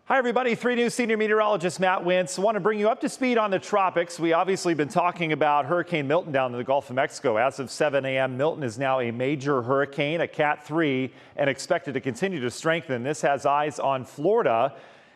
Hi, everybody. 3 News senior meteorologist Matt Wintz. Want to bring you up to speed on the tropics. We obviously been talking about Hurricane Milton down in the Gulf of Mexico. As of 7 a.m., Milton is now a major hurricane, a Cat 3, and expected to continue to strengthen. This has eyes on Florida,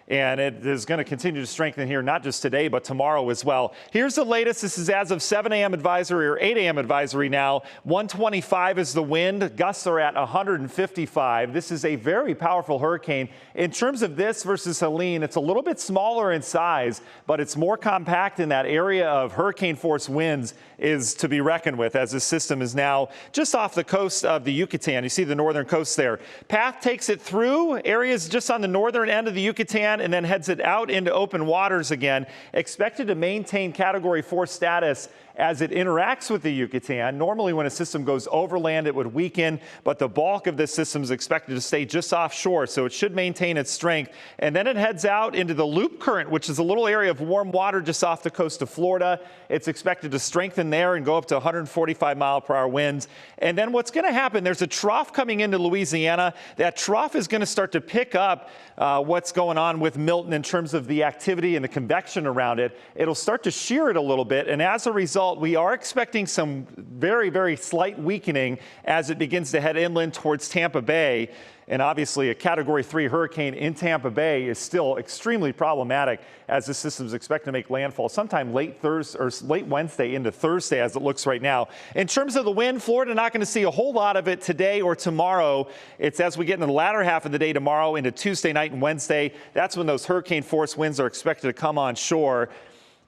and it is going to continue to strengthen here, not just today, but tomorrow as well. Here's the latest. This is as of 7 a.m. advisory or 8 a.m. advisory now. 125 is the wind. Gusts are at 155. This is a very powerful hurricane. In terms of this versus Helene, it's a little bit smaller in size, but it's more compact in that area of hurricane force winds is to be reckoned with, as this system is now just off the coast of the Yucatan. You see the northern coast there. Path takes it through areas just on the northern end of the Yucatan and then heads it out into open waters again. Expected to maintain Category 4 status as it interacts with the Yucatan. Normally when a system goes overland, it would weaken, but the bulk of this system is expected to stay just offshore, so it should maintain its strength. And then it heads out into the loop current, which is a little area of warm water just off the coast of Florida. It's expected to strengthen there and go up to 145 mile-per-hour winds. And then what's going to happen, there's a trough coming into Louisiana. That trough is going to start to pick up what's going on with Milton in terms of the activity and the convection around it. It'll start to shear it a little bit, and as a result, we are expecting some very, very slight weakening as it begins to head inland towards Tampa Bay. And obviously a Category 3 hurricane in Tampa Bay is still extremely problematic, as this system is expected to make landfall sometime late Thursday or late Wednesday into Thursday as it looks right now. In terms of the wind, Florida not going to see a whole lot of it today or tomorrow. It's as we get into the latter half of the day tomorrow into Tuesday night and Wednesday. That's when those hurricane force winds are expected to come on shore.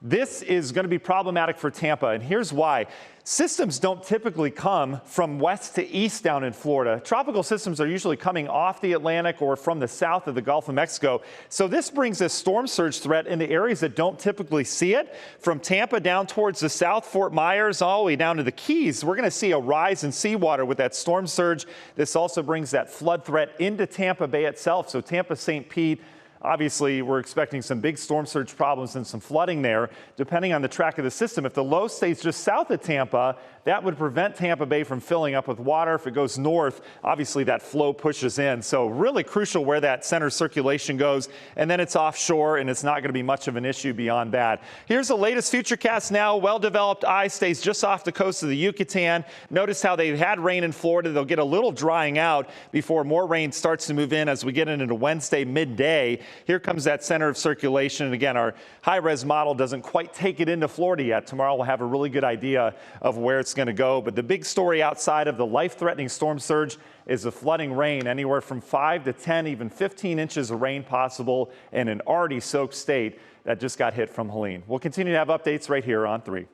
This is going to be problematic for Tampa, and here's why. Systems don't typically come from west to east down in Florida. Tropical systems are usually coming off the Atlantic or from the south of the Gulf of Mexico. So this brings a storm surge threat in the areas that don't typically see it. From Tampa down towards the south, Fort Myers, all the way down to the Keys, we're going to see a rise in seawater with that storm surge. This also brings that flood threat into Tampa Bay itself. So Tampa, St. Pete, obviously, we're expecting some big storm surge problems and some flooding there, depending on the track of the system. If the low stays just south of Tampa, that would prevent Tampa Bay from filling up with water. If it goes north, obviously that flow pushes in. So really crucial where that center circulation goes. And then it's offshore, and it's not going to be much of an issue beyond that. Here's the latest Futurecast now. Well-developed eye stays just off the coast of the Yucatan. Notice how they've had rain in Florida. They'll get a little drying out before more rain starts to move in as we get into Wednesday midday. Here comes that center of circulation. And again, our high-res model doesn't quite take it into Florida yet. Tomorrow we'll have a really good idea of where it's going to go. But the big story outside of the life-threatening storm surge is the flooding rain. Anywhere from 5 to 10, even 15 inches of rain possible in an already soaked state that just got hit from Helene. We'll continue to have updates right here on 3.